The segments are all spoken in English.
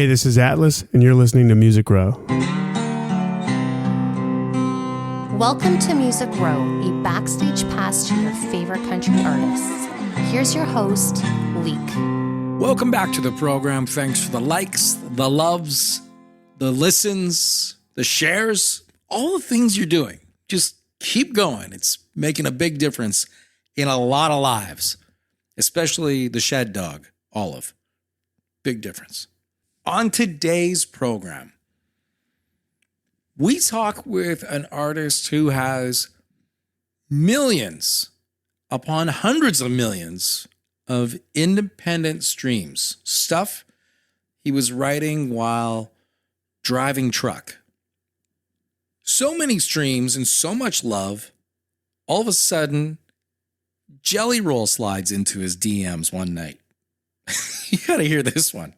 Hey, this is Atlus, and you're listening to Music Row. Welcome to Music Row, a backstage pass to your favorite country artists. Here's your host, Leake. Welcome back to the program. Thanks for the likes, the loves, the listens, the shares, all the things you're doing. Just keep going. It's making a big difference in a lot of lives, especially the shed dog, Olive. Big difference. On today's program, we talk with an artist who has millions upon hundreds of millions of independent streams, stuff he was writing while driving truck. So many streams and so much love. All of a sudden, Jelly Roll slides into his DMs one night. You gotta hear this one.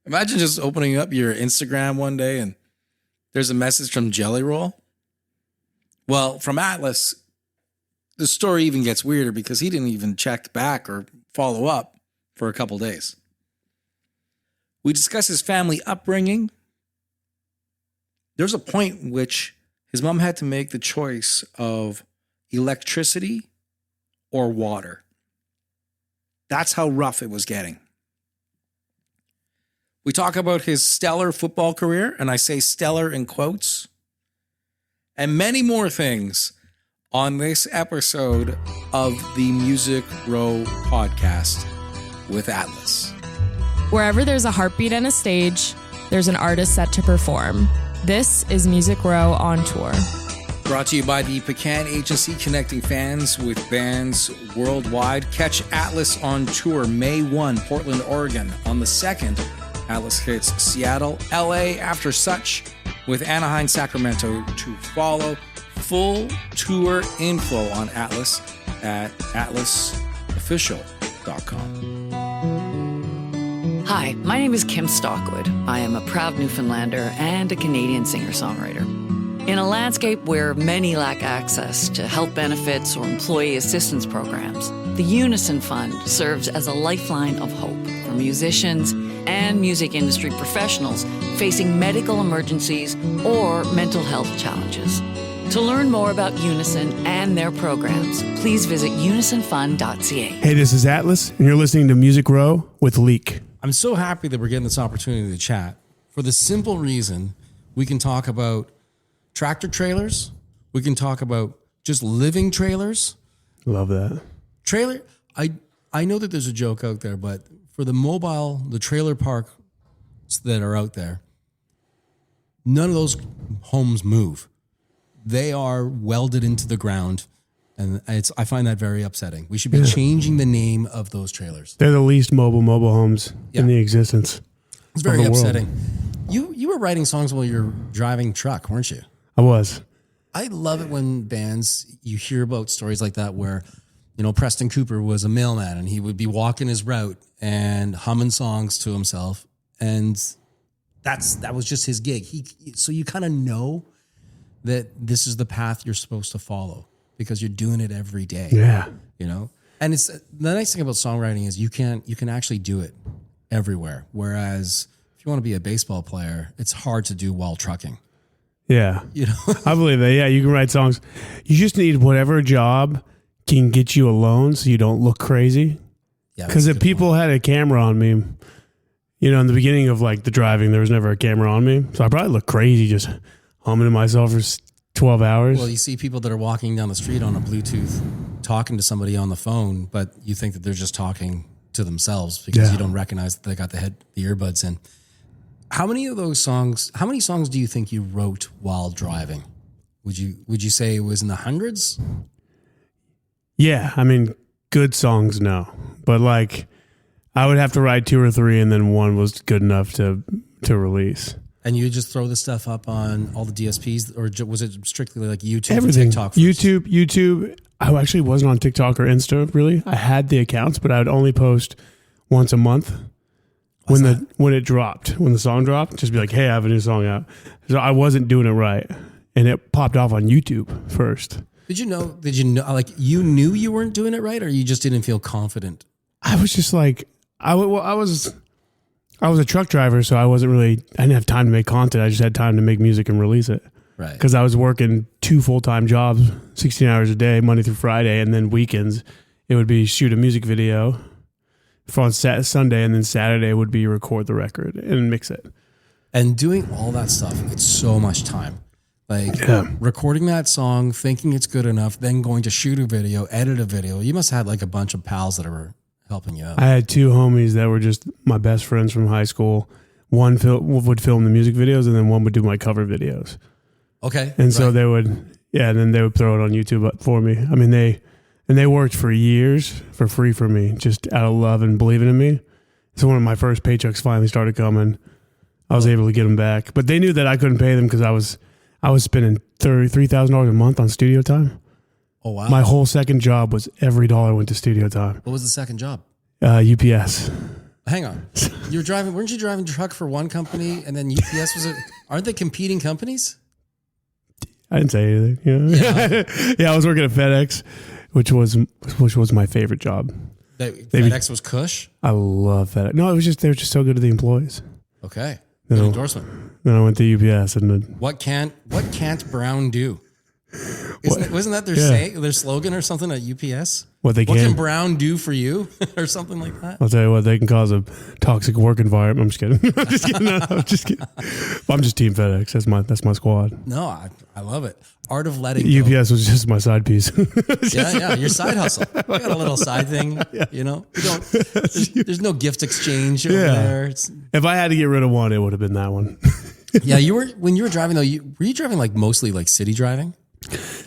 Imagine just opening up your Instagram one day and there's a message from Jelly Roll. Well, from Atlus, the story even gets weirder because he didn't even check back or follow up for a couple days. We discuss his family upbringing. There's a point in which his mom had to make the choice of electricity or water. That's how rough it was getting. We talk about his stellar football career, and I say stellar in quotes, and many more things on this episode of the Music Row podcast with Atlus. Wherever there's a heartbeat and a stage, there's an artist set to perform. This is Music Row on Tour. Brought to you by the Pecan Agency, connecting fans with bands worldwide. Catch Atlus on tour May 1, Portland, Oregon. On the 2nd, Atlus hits Seattle, LA after such, with Anaheim, Sacramento to follow. Full tour info on Atlus at atlusofficial.com. Hi, my name is Kim Stockwood. I am a proud Newfoundlander and a Canadian singer-songwriter. In a landscape where many lack access to health benefits or employee assistance programs, the Unison Fund serves as a lifeline of hope for musicians and music industry professionals facing medical emergencies or mental health challenges. To learn more about Unison and their programs, please visit unisonfund.ca. Hey, this is Atlus, and you're listening to Music Row with Leake. I'm so happy that we're getting this opportunity to chat for the simple reason we can talk about tractor trailers. We can talk about just living trailers. Love that. Trailer. I know that there's a joke out there, but for the trailer parks that are out there, none of those homes move. They are welded into the ground, and I find that very upsetting. We should be changing the name of those trailers. They're the least mobile homes in the existence. It's very upsetting. You were writing songs while you're driving truck, weren't you? I was. I love it when bands, you hear about stories like that where, Preston Cooper was a mailman and he would be walking his route and humming songs to himself. And that was just his gig. So you kind of know that this is the path you're supposed to follow because you're doing it every day. Yeah. And it's the nice thing about songwriting is you can actually do it everywhere. Whereas if you want to be a baseball player, it's hard to do while trucking. Yeah. I believe that. Yeah, you can write songs. You just need whatever job can get you alone so you don't look crazy. Yeah. Because if people had a camera on me, in the beginning of the driving, there was never a camera on me. So I probably look crazy just humming to myself for 12 hours. Well, you see people that are walking down the street on a Bluetooth talking to somebody on the phone, but you think that they're just talking to themselves because you don't recognize that they got the earbuds in. How many songs do you think you wrote while driving? Would you say it was in the hundreds? Yeah, I mean, good songs, no. But I would have to write 2 or 3 and then one was good enough to release. And you just throw this stuff up on all the DSPs, or was it strictly YouTube, everything? TikTok first? YouTube. I actually wasn't on TikTok or Insta, really. I had the accounts, but I would only post once a month. When the song dropped, just be like, hey, I have a new song out. So I wasn't doing it right. And it popped off on YouTube first. Did you know, you knew you weren't doing it right, or you just didn't feel confident? I was just I was I was a truck driver, so I didn't have time to make content. I just had time to make music and release it. Right. Because I was working 2 full-time jobs, 16 hours a day, Monday through Friday, and then weekends it would be shoot a music video for on Sunday, and then Saturday would be record the record and mix it. And doing all that stuff, it's so much time. Like recording that song, thinking it's good enough, then going to shoot a video, edit a video. You must have had like a bunch of pals that were helping you out. I had 2 homies that were just my best friends from high school. One would film the music videos, and then one would do my cover videos. Okay. And so they would, and then they would throw it on YouTube for me. I mean, they worked for years for free for me, just out of love and believing in me. So when my first paychecks finally started coming, I was able to get them back. But they knew that I couldn't pay them because I was spending $33,000 a month on studio time. Oh, wow. My whole second job was every dollar went to studio time. What was the second job? UPS. Hang on. Weren't you driving truck for one company and then UPS was aren't they competing companies? I didn't say anything. You know? Yeah, I was working at FedEx, which was my favorite job. FedEx was cush? I love FedEx. No, they were just so good to the employees. Okay. Good endorsement. Then I went to UPS and what can't Brown do? Wasn't that their slogan or something at UPS? What can Brown do for you or something like that? I'll tell you what, they can cause a toxic work environment. I'm just kidding. I'm just kidding. No, I'm just kidding. I'm just Team FedEx. That's my squad. No, I love it. Art of letting UPS was just my side piece. Yeah, your side hustle. You got a little side thing, you know. There's no gift exchange over there. If I had to get rid of one, it would have been that one. Yeah, when you were driving though, were you driving like mostly like city driving?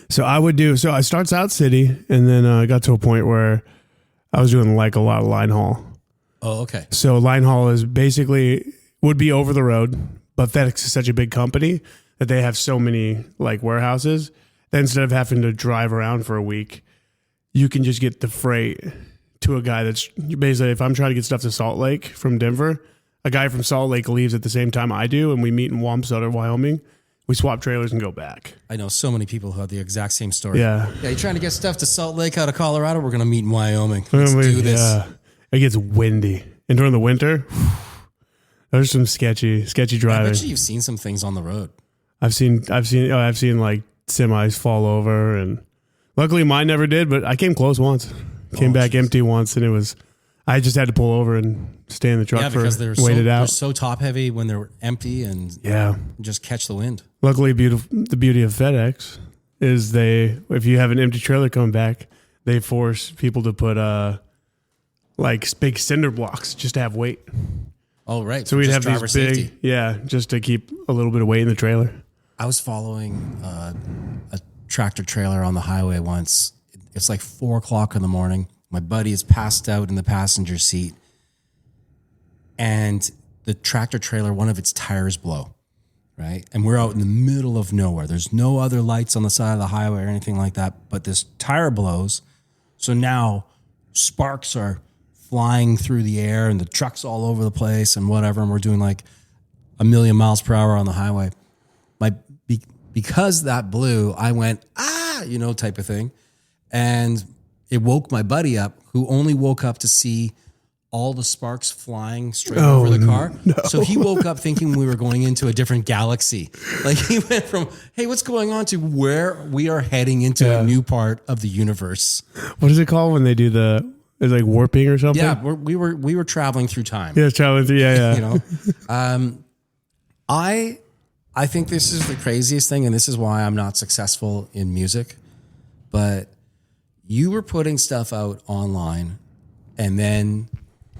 So I starts out city, and then I got to a point where I was doing like a lot of line haul. Oh, okay. So line haul is basically would be over the road, but FedEx is such a big company that they have so many like warehouses that instead of having to drive around for a week, you can just get the freight to a guy that's basically, if I'm trying to get stuff to Salt Lake from Denver, a guy from Salt Lake leaves at the same time I do, and we meet in Wamsutter, Wyoming. We swap trailers and go back. I know so many people who have the exact same story. Yeah. Yeah, you're trying to get stuff to Salt Lake out of Colorado? We're going to meet in Wyoming. Let's do this. Yeah. It gets windy. And during the winter, there's some sketchy driving. I bet you've seen some things on the road. I've seen like semis fall over, and luckily mine never did, but I came close once. Came back empty once, and I just had to pull over and stay in the truck because wait it out. They're so top heavy when they're empty and just catch the wind. Luckily, the beauty of FedEx is if you have an empty trailer coming back, they force people to put like big cinder blocks just to have weight. Oh, right. So we'd have these big, just to keep a little bit of weight in the trailer. I was following a tractor trailer on the highway once. It's like 4:00 in the morning. My buddy is passed out in the passenger seat, and the tractor trailer, one of its tires blow, right? And we're out in the middle of nowhere. There's no other lights on the side of the highway or anything like that, but this tire blows. So now sparks are flying through the air and the truck's all over the place and whatever. And we're doing like 1,000,000 miles per hour on the highway. Because that blew, I went, type of thing. And it woke my buddy up, who only woke up to see all the sparks flying straight over the car. No. So he woke up thinking we were going into a different galaxy. Like he went from, hey, what's going on, to where we are heading into a new part of the universe. What is it called when they do it's like warping or something? Yeah, we were traveling through time. Yeah, traveling through, yeah. I think this is the craziest thing, and this is why I'm not successful in music, but you were putting stuff out online, and then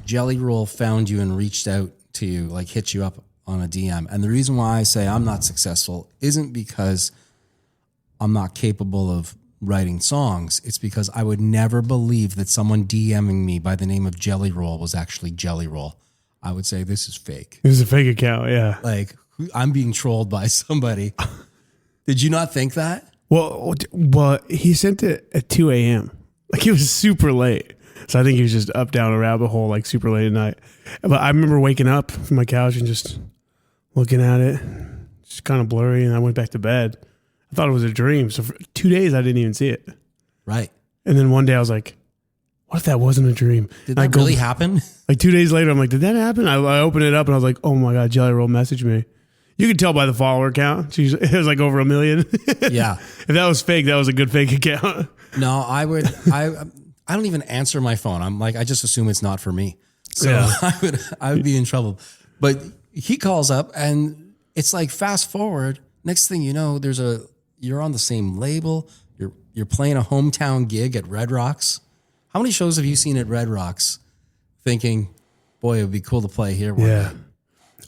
Jelly Roll found you and reached out to you, like hit you up on a DM. And the reason why I say I'm not successful isn't because I'm not capable of writing songs. It's because I would never believe that someone DMing me by the name of Jelly Roll was actually Jelly Roll. I would say this is fake. This is a fake account, yeah. Like, I'm being trolled by somebody. Did you not think that? Well, he sent it at 2 a.m. Like, it was super late. So I think he was just up down a rabbit hole, like super late at night. But I remember waking up from my couch and just looking at it, just kind of blurry, and I went back to bed. I thought it was a dream. So for 2 days, I didn't even see it. Right. And then one day I was like, what if that wasn't a dream? Did that really happen? Like 2 days later, I'm like, did that happen? I opened it up and I was like, oh my God, Jelly Roll messaged me. You can tell by the follower count. It was like over 1 million. Yeah. If that was fake, that was a good fake account. No, I don't even answer my phone. I'm like, I just assume it's not for me. So I would be in trouble. But he calls up and it's like, fast forward. Next thing you know, you're on the same label. You're playing a hometown gig at Red Rocks. How many shows have you seen at Red Rocks thinking, boy, it would be cool to play here one day?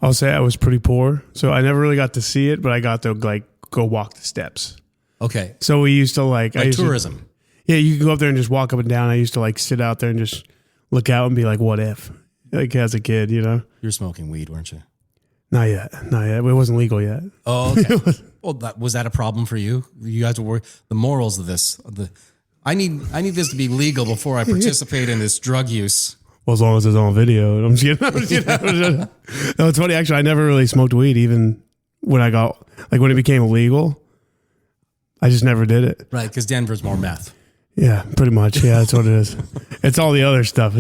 I'll say I was pretty poor, so I never really got to see it, but I got to like go walk the steps. Okay. So we used to like tourism. You could go up there and just walk up and down. I used to like sit out there and just look out and be like, what if? Like as a kid, you know? You were smoking weed, weren't you? Not yet. It wasn't legal yet. Oh, okay. Well, was that a problem for you? You guys were worried. The morals of this. I need this to be legal before I participate in this drug use. Well, as long as it's on video. I'm just kidding. No, it's funny. Actually, I never really smoked weed, even when when it became illegal. I just never did it. Right, because Denver's more meth. Yeah, pretty much. Yeah, that's what it is. It's all the other stuff.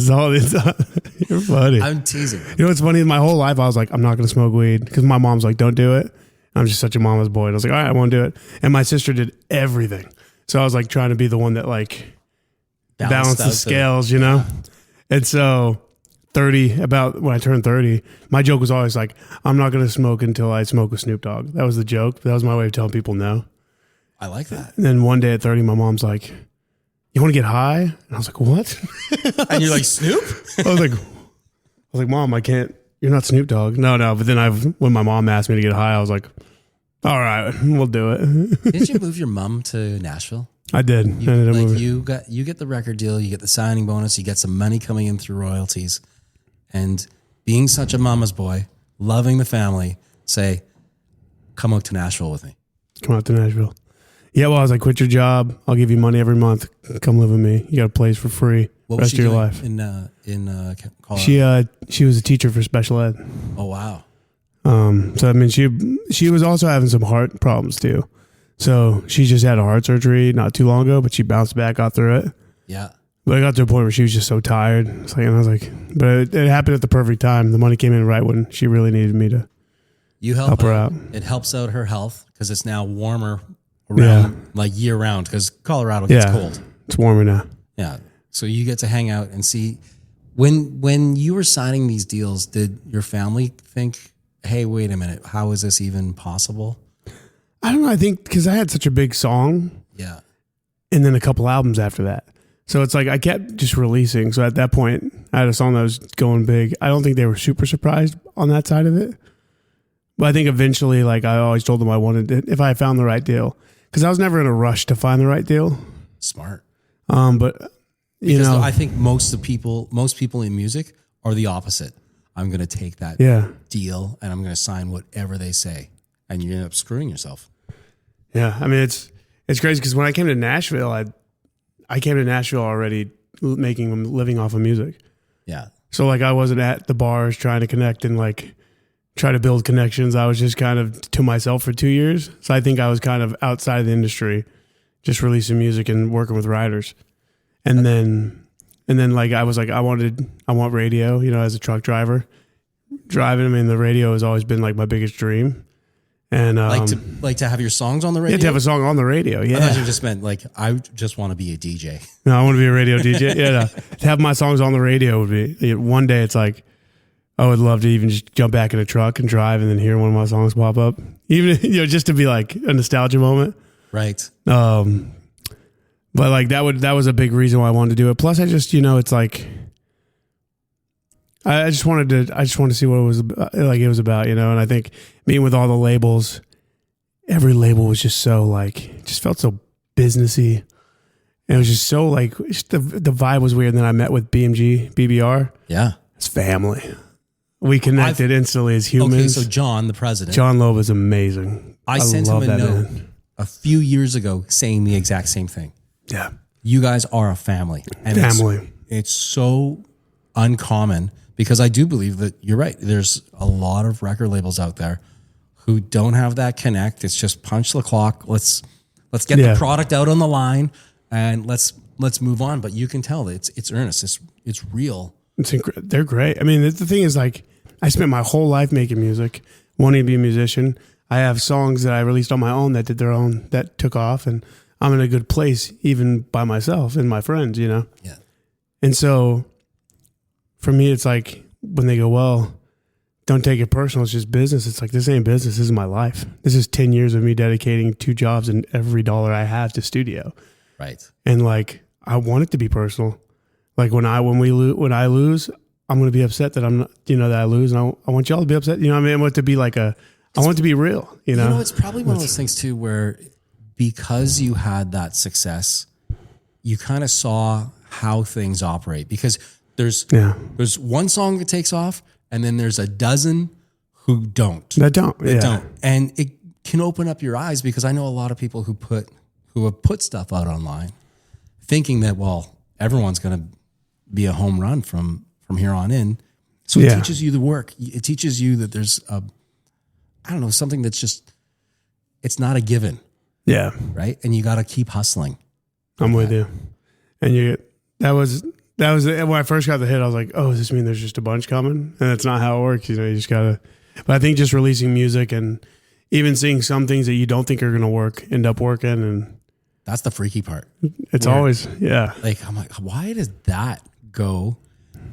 You're funny. I'm teasing. You know what's funny? My whole life, I was like, I'm not going to smoke weed because my mom's like, don't do it. I'm just such a mama's boy. And I was like, all right, I won't do it. And my sister did everything. So I was like trying to be the one that like balanced the scales, you know? And so about when I turned 30, my joke was always like, I'm not going to smoke until I smoke with Snoop Dogg. That was the joke. That was my way of telling people no. I like that. And then one day at 30, my mom's like, you want to get high? And I was like, what? And you're like, Snoop? I was like, Mom, I can't. You're not Snoop Dogg. No. But then when my mom asked me to get high, I was like, all right, we'll do it. Didn't you move your mom to Nashville? I did. You get the record deal, you get the signing bonus, you get some money coming in through royalties, and being such a mama's boy, loving the family, say, come out to Nashville with me. Come out to Nashville. Yeah, well, I was like, quit your job. I'll give you money every month. Come live with me. You got a place for free. What rest was she of your doing life. In Colorado? She was a teacher for special ed. Oh, wow. So I mean, she was also having some heart problems too. So she just had a heart surgery not too long ago, but she bounced back, got through it. Yeah. But I got to a point where she was just so tired. And I was like, but it happened at the perfect time. The money came in right when she really needed me to help her out. It helps out her health because it's now warmer around like year round because Colorado gets cold. It's warmer now. Yeah. So you get to hang out and see. When you were signing these deals, did your family think, hey, wait a minute, how is this even possible? I don't know. I think because I had such a big song. Yeah. And then a couple albums after that. So it's like I kept just releasing. So at that point, I had a song that was going big. I don't think they were super surprised on that side of it. But I think eventually, like I always told them I wanted it if I found the right deal. Because I was never in a rush to find the right deal. Smart. But you know, I think most people in music are the opposite. I'm going to take that deal and I'm going to sign whatever they say, and you end up screwing yourself. Yeah, I mean it's crazy because when I came to Nashville, I came to Nashville already living off of music. Yeah. So like I wasn't at the bars trying to connect and like try to build connections. I was just kind of to myself for 2 years. So I think I was kind of outside of the industry, just releasing music and working with writers. And then like I was like, I want radio, you know, as a truck driver. Driving, I mean, the radio has always been like my biggest dream. And like to have your songs on the radio? Yeah, to have a song on the radio, yeah. I thought you just meant like, I just want to be a DJ. No, I want to be a radio DJ. Yeah, no. To have my songs on the radio would be, one day it's like, I would love to even just jump back in a truck and drive and then hear one of my songs pop up. Even, you know, just to be like a nostalgia moment. Right. But like that was a big reason why I wanted to do it. Plus I just, you know, it's like, I just wanted to see what it was about, you know. And I think meeting with all the labels, every label was just so like, just felt so businessy. And it was just so like, the vibe was weird. And then I met with BBR. Yeah. It's family. We connected instantly as humans. Okay, so John, the president. John Loeb is amazing. I sent him a note a few years ago saying the exact same thing. Yeah. You guys are a family. And family. It's so uncommon because I do believe that you're right. There's a lot of record labels out there who don't have that connect. It's just punch the clock. Let's get the product out on the line and let's let's move on. But you can tell that it's earnest. It's real. They're great. I mean, the thing is, like, I spent my whole life making music, wanting to be a musician. I have songs that I released on my own that took off, and I'm in a good place even by myself and my friends, you know? Yeah. And so for me, it's like when they go, well, don't take it personal, it's just business. It's like, this ain't business. This is my life. This is 10 years of me dedicating 2 jobs and every dollar I have to studio. Right. And like, I want it to be personal. Like when I lose, I'm going to be upset that I'm not, you know, that I lose. And I want y'all to be upset. You know what I mean? I want it to be like I want it to be real, you know? It's probably one of those things too, where because you had that success, you kind of saw how things operate, because there's one song that takes off and then there's a dozen who don't. That don't. And it can open up your eyes, because I know a lot of people who have put stuff out online thinking that, well, everyone's going to be a home run from here on in. So it teaches you the work. It teaches you that there's something that's just, it's not a given. Yeah. Right. And you got to keep hustling. I'm with you. And that was when I first got the hit. I was like, oh, does this mean there's just a bunch coming? And that's not how it works. You know, you just gotta, but I think just releasing music and even seeing some things that you don't think are going to work end up working. And that's the freaky part. It's always, like, I'm like, why does that go?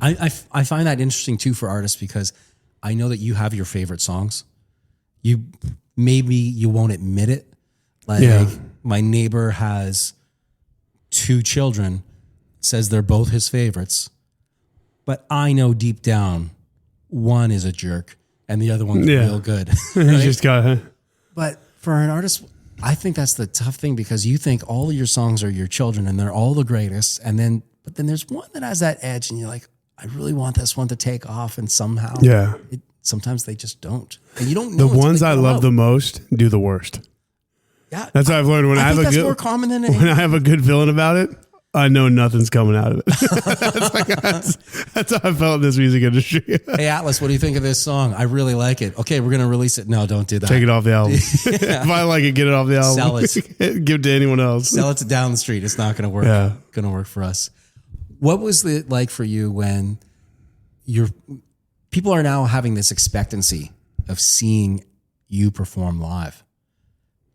I find that interesting too for artists, because I know that you have your favorite songs. Maybe you won't admit it. Like my neighbor has 2 children, says they're both his favorites, but I know deep down one is a jerk and the other one's real good. Right? You just got. But for an artist, I think that's the tough thing, because you think all of your songs are your children and they're all the greatest, but then there's one that has that edge, and you're like, I really want this one to take off, and somehow, sometimes they just don't, and you don't know. The ones I love the most do the worst. Yeah, that's what I've learned. When I have that's more common than anything. When I have a good feeling about it, I know nothing's coming out of it. that's how I felt in this music industry. Hey, Atlus, what do you think of this song? I really like it. Okay, we're going to release it. No, don't do that. Take it off the album. If I like it, get it off the album. Sell it. Give it to anyone else. Sell it down the street. It's not going to work. Going to work for us. What was it like for you when people are now having this expectancy of seeing you perform live?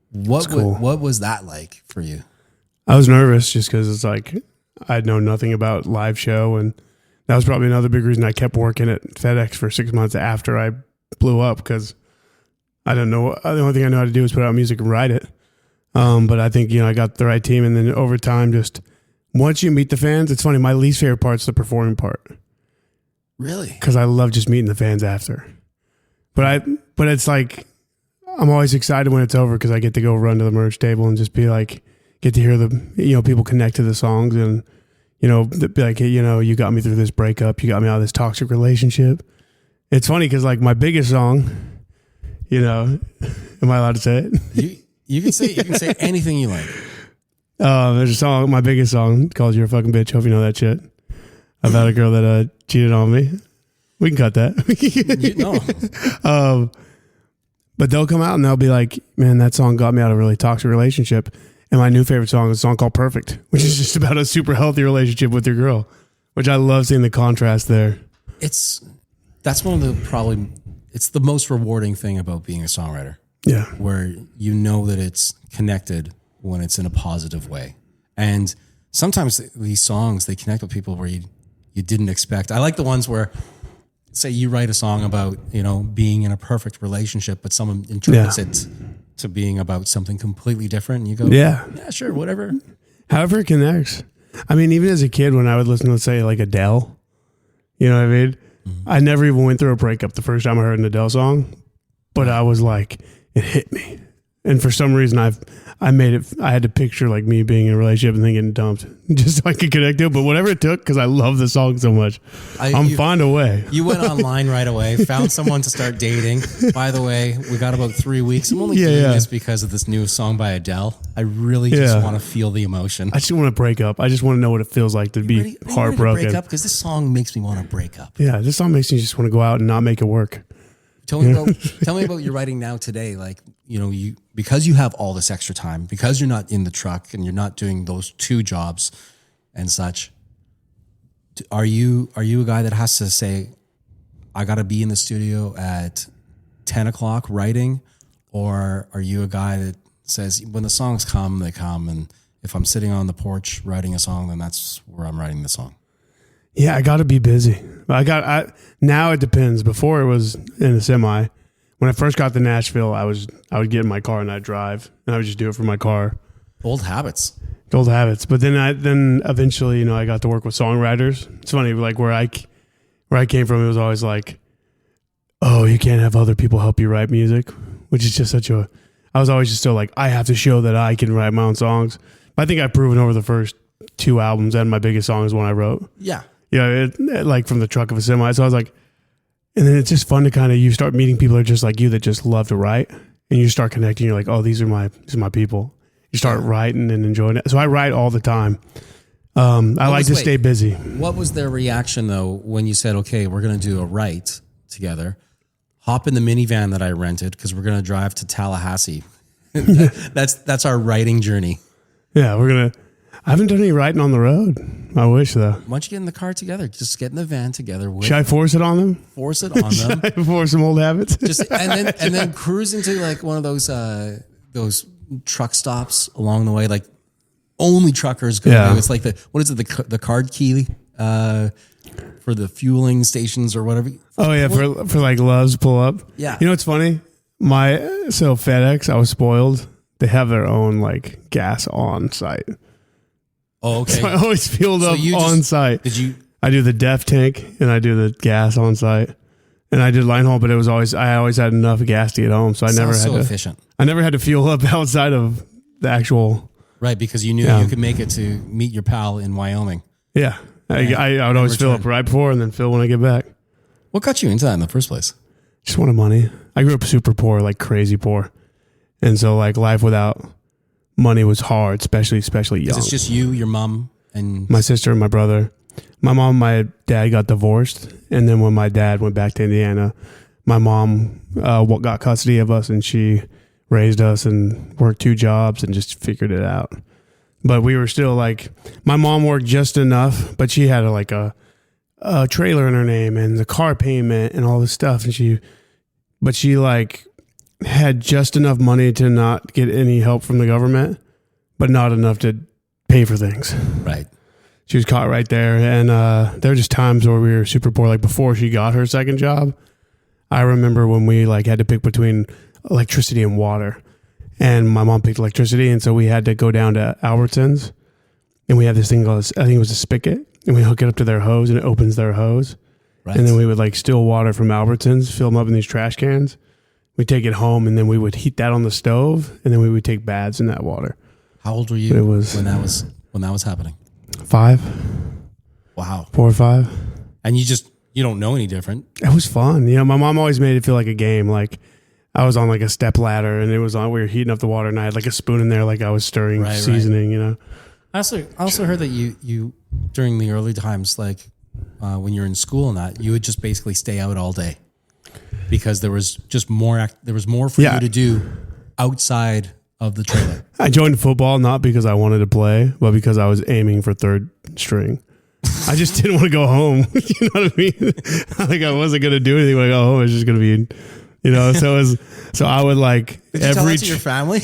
What was that like for you? I was nervous just because it's like I'd known nothing about live show, and that was probably another big reason I kept working at FedEx for 6 months after I blew up, because I didn't know. The only thing I know how to do is put out music and write it. But I think, I got the right team, and then over time, just once you meet the fans, it's funny. My least favorite part's the performing part. Really? Because I love just meeting the fans after. But it's like I'm always excited when it's over, because I get to go run to the merch table and just be like, get to hear the people connect to the songs, and be like, hey, you got me through this breakup, you got me out of this toxic relationship. It's funny because like my biggest song, am I allowed to say it? You can say anything you like. There's a song, my biggest song, called "You're a Fucking Bitch." Hope you know that shit. About a girl that cheated on me. We can cut that. But they'll come out and they'll be like, man, that song got me out of a really toxic relationship. And my new favorite song is a song called "Perfect," which is just about a super healthy relationship with your girl, which I love seeing the contrast there. That's one of the it's the most rewarding thing about being a songwriter. Yeah. Where you know that it's connected when it's in a positive way. And sometimes these songs, they connect with people where you didn't expect. I like the ones where, say you write a song about, being in a perfect relationship, but someone interprets it to being about something completely different, and you go, yeah, sure, whatever. However it connects. I mean, even as a kid, when I would listen to, let's say, like Adele, you know what I mean? Mm-hmm. I never even went through a breakup the first time I heard an Adele song, but I was like, it hit me. And for some reason, I had to picture like me being in a relationship and then getting dumped just so I could connect to it. But whatever it took, because I love the song so much, you find a way. You went online right away, found someone to start dating. By the way, we got about 3 weeks. I'm only doing this because of this new song by Adele. I really just want to feel the emotion. I just want to break up. I just want to know what it feels like to be heartbroken. Break up, because this song makes me want to break up. Yeah, this song makes me just want to go out and not make it work. Tell me about your writing now today. Like, because you have all this extra time, because you're not in the truck and you're not doing those 2 jobs, and such. Are you a guy that has to say, I got to be in the studio at 10 o'clock writing? Or are you a guy that says, when the songs come, they come, and if I'm sitting on the porch writing a song, then that's where I'm writing the song? Yeah, I got to be busy. Now it depends. Before it was in a semi. When I first got to Nashville, I would get in my car and I'd drive, and I would just do it from my car. Old habits. But then eventually, I got to work with songwriters. It's funny, like where I came from, it was always like, oh, you can't have other people help you write music, which is just I was always just still like, I have to show that I can write my own songs. I think I've proven over the first 2 albums, and my biggest song is one I wrote. Yeah. Like from the truck of a semi. So I was like, and then it's just fun to kind of, you start meeting people that are just like you, that just love to write, and you start connecting. You're like, oh, these are my people. You start writing and enjoying it. So I write all the time. I like to stay busy. What was their reaction though when you said, okay, we're going to do a write together? Hop in the minivan that I rented because we're going to drive to Tallahassee. That's our writing journey. Yeah, I haven't done any writing on the road. I wish though. Why don't you get in the car together? Just get in the van together. Should I force it on them? Force it on them. Should I force some old habits? and then cruise into like one of those truck stops along the way, like only truckers go. Yeah. It's like the card key for the fueling stations or whatever. Oh yeah, for like Love's pull up. Yeah. You know what's funny? FedEx, I was spoiled. They have their own like gas on site. Oh, okay. So I always fueled up on site. I do the def tank and I do the gas on site. And I did line haul, but I always had enough gas to get home. So I never had efficient. I never had to fuel up outside of the actual. Right. Because you knew you could make it to meet your pal in Wyoming. Yeah. I would always fill up right before and then fill when I get back. What got you into that in the first place? Just wanted money. I grew up super poor, like crazy poor. And so like life without money was hard, especially young. It's just you, your mom, and my sister and my brother. My mom and my dad got divorced, and then when my dad went back to Indiana, my mom got custody of us, and she raised us and worked 2 jobs and just figured it out. But we were still like, my mom worked just enough, but she had a trailer in her name and the car payment and all this stuff, and she like had just enough money to not get any help from the government, but not enough to pay for things. Right. She was caught right there. And there were just times where we were super poor. Like before she got her second job, I remember when we like had to pick between electricity and water, and my mom picked electricity. And so we had to go down to Albertsons, and we had this thing called, I think it was a spigot, and we hook it up to their hose and it opens their hose. Right. And then we would like steal water from Albertsons, fill them up in these trash cans. We'd take it home, and then we would heat that on the stove, and then we would take baths in that water. How old were you when that was happening? 5. Wow. 4 or 5. And you don't know any different. It was fun. My mom always made it feel like a game. Like I was on like a step ladder, and we were heating up the water, and I had like a spoon in there, like I was stirring seasoning, I also heard that you during the early times, like when you're in school and that, you would just basically stay out all day because there was just more for you to do outside of the trailer. I joined football not because I wanted to play, but because I was aiming for third string. I just didn't want to go home. You know what I mean? Like I wasn't going to do anything when I go home. I was just going to be, so I would like did you tell that to your family?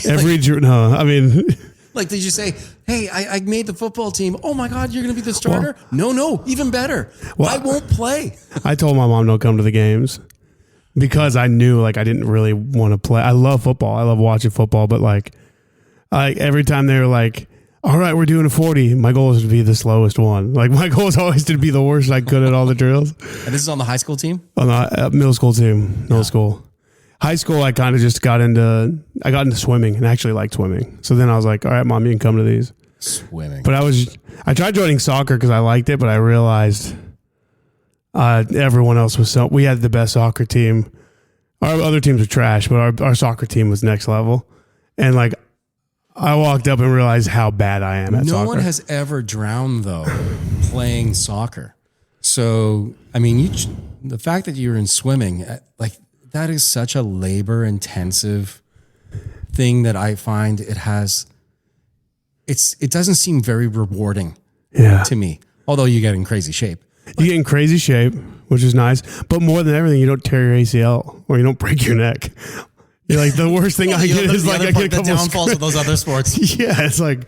No, I mean, like, did you say, hey, I made the football team. Oh my God, you're going to be the starter? Well, no, even better. Well, I won't play. I told my mom don't come to the games because I knew like I didn't really want to play. I love football. I love watching football, but like every time they were like, all right, we're doing a 40. My goal is to be the slowest one. Like my goal is always to be the worst I could at all the drills. And this is on the high school team? On the middle school team, middle school. High school, I kind of just got into swimming and actually liked swimming. So then I was like, all right, Mom, you can come to these. Swimming. But I tried joining soccer because I liked it, but I realized everyone else we had the best soccer team. Our other teams were trash, but our soccer team was next level. And like, I walked up and realized how bad I am at soccer. No one has ever drowned, though, playing soccer. So, I mean, the fact that you're in swimming, like, that is such a labor-intensive thing that I find it doesn't seem very rewarding. to me. Although you get in crazy shape. You get in crazy shape, which is nice. But more than everything, you don't tear your ACL or you don't break your neck. You're like, the worst thing I get is like I get a couple downfalls of those other sports. Yeah, it's like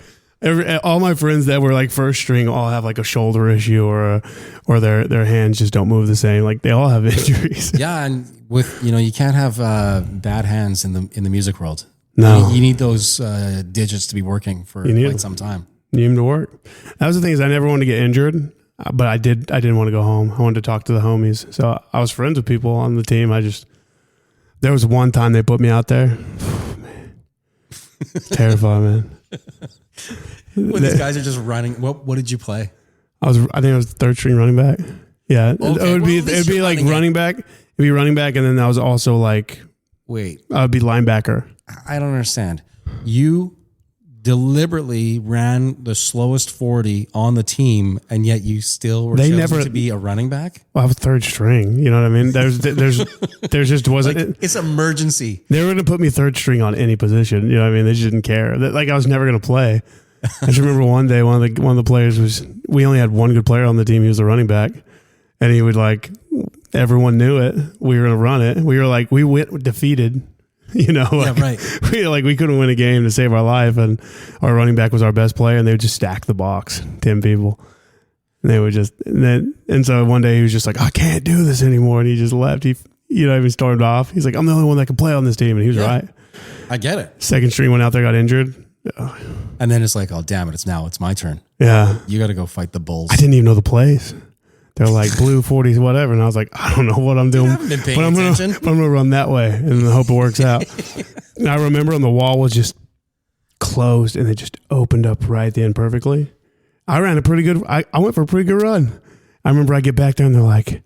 all my friends that were like first string all have like a shoulder issue or their hands just don't move the same. Like they all have injuries. Yeah, and with you can't have bad hands in the music world. No, you need those digits to be working for quite some time. You need them to work. That was the thing, is I never wanted to get injured, but I didn't want to go home. I wanted to talk to the homies. So I was friends with people on the team. There was one time they put me out there. Oh, man. Terrified, man. When these guys are just running, what did you play? I think I was third string running back. Yeah. Okay, it'd be like running back. It'd be running back, and then I was also like, I would be linebacker. I don't understand. You deliberately ran the slowest 40 on the team, and yet you still were chosen to be a running back? Well, I was third string. You know what I mean? There just wasn't. Like, it's emergency. They were going to put me third string on any position. You know what I mean? They just didn't care. Like I was never going to play. I just remember one day one of the players we only had one good player on the team. He was a running back, and he would everyone knew it. We were going to run it. We went defeated. Right. We couldn't win a game to save our life, and our running back was our best player, and they would just stack the box, 10 people. And they would and so one day he was just like, I can't do this anymore, and he just left. He stormed off. He's like, I'm the only one that can play on this team, and he was right. I get it. Second string went out there, got injured. And then it's like, oh damn it, it's my turn. Yeah, you got to go fight the Bulls. I didn't even know the plays. They're like blue 40s, whatever. And I was like, I don't know what I'm doing, but I'm going to run that way and hope it works out. And I remember on the wall was just closed and it just opened up right then perfectly. I ran I went for a pretty good run. I remember I get back there and they're like,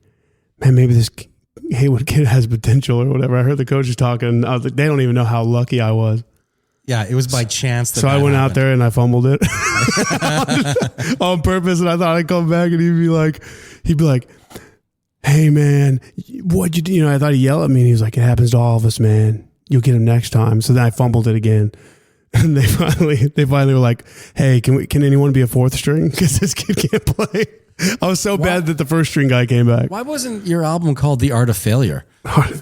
man, maybe this Haywood kid has potential or whatever. I heard the coaches talking and I was like, they don't even know how lucky I was. Yeah, it was by chance. So I went out there and I fumbled it on purpose. And I thought I'd come back and he'd be like, hey man, what'd you do? I thought he'd yell at me and he was like, it happens to all of us, man. You'll get him next time. So then I fumbled it again. And they finally were like, hey, can anyone be a fourth string? Because this kid can't play. I was so bad that the first string guy came back. Why wasn't your album called The Art of Failure?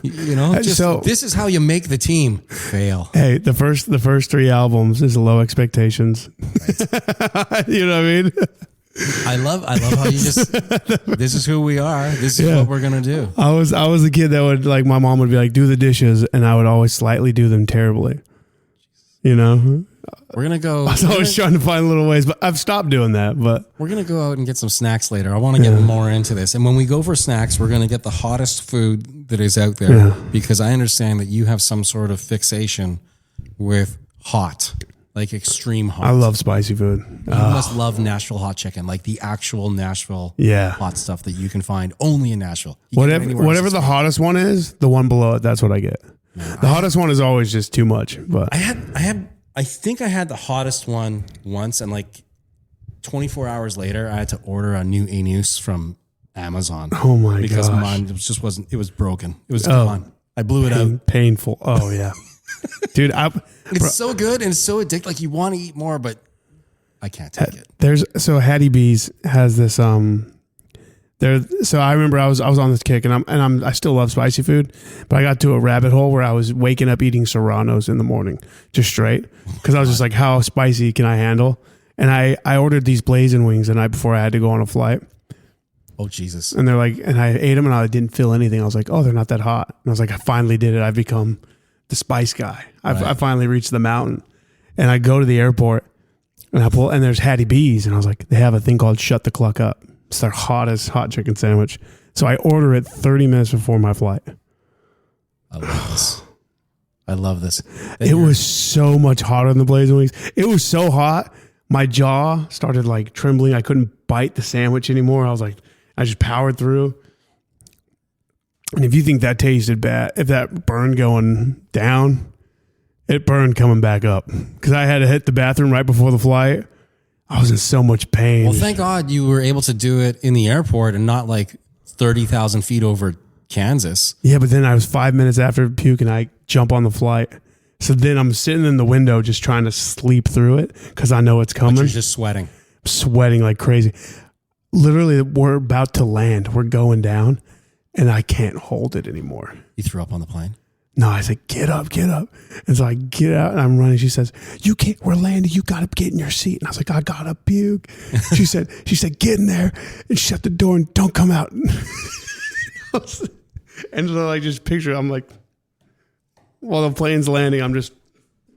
This is how you make the team fail. Hey, the first three albums is Low Expectations. Right. You know what I mean? I love how you just, this is who we are. This is what we're going to do. I was a kid that would my mom would be like, do the dishes. And I would always slightly do them terribly. We're going to go. I was always trying to find little ways, but I've stopped doing that. But we're going to go out and get some snacks later. I want to get more into this. And when we go for snacks, we're going to get the hottest food that is out there because I understand that you have some sort of fixation with hot, like extreme hot. I love spicy food. You must love Nashville hot chicken, like the actual Nashville hot stuff that you can find only in Nashville. Whatever the hottest one is, the one below it, that's what I get. The hottest one is always just too much. But I think I had the hottest one once, and 24 hours later, I had to order a new anus from Amazon. Oh my god! Because mine just wasn't. It was broken. It was gone. I blew it out. Painful. Oh yeah, dude. It's so good and it's so addictive. Like you want to eat more, but I can't take it. Hattie B's has this. So I remember I was on this kick, and I still love spicy food, but I got to a rabbit hole where I was waking up eating Serranos in the morning, just straight, because I was just like, how spicy can I handle? And I ordered these blazing wings the night before I had to go on a flight. Oh Jesus! And they're like, and I ate them and I didn't feel anything. I was like, oh, they're not that hot. And I was like, I finally did it. I've become the spice guy. I finally reached the mountain, and I go to the airport and and there's Hattie B's, and I was like, they have a thing called Shut the Cluck Up. It's their hottest hot chicken sandwich. So I order it 30 minutes before my flight. I love this. It was so much hotter than the blazing wings. It was so hot. My jaw started trembling. I couldn't bite the sandwich anymore. I just powered through. And if you think that tasted bad, if that burned going down, it burned coming back up. Because I had to hit the bathroom right before the flight. I was in so much pain. Well, thank God you were able to do it in the airport and not 30,000 feet over Kansas. Yeah, but then I was 5 minutes after puke and I jump on the flight. So then I'm sitting in the window just trying to sleep through it because I know it's coming. But you're just sweating. sweating like crazy. Literally, we're about to land. We're going down, and I can't hold it anymore. You threw up on the plane? No, I said, get up. And so I get out, and I'm running. She says, you can't, we're landing. You got to get in your seat. And I was like, I got to puke. She said, get in there and shut the door and don't come out. And so I just picture, I'm like, while the plane's landing, I'm just.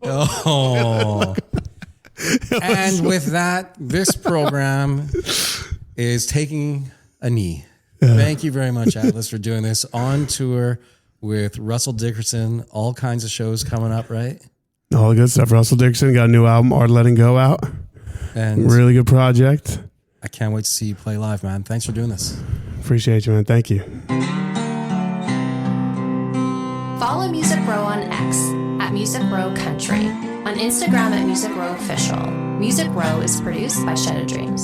Oh. And with that, this program is taking a knee. Thank you very much, Atlus, for doing this on tour with Russell Dickerson. All kinds of shows coming up, right? All the good stuff. Russell Dickerson got a new album, Art Letting Go, out. And really good project. I can't wait to see you play live, man. Thanks for doing this. Appreciate you, man. Thank you. Follow Music Row on X at Music Row Country, on Instagram at Music Row Official. Music Row is produced by Shed of Dreams.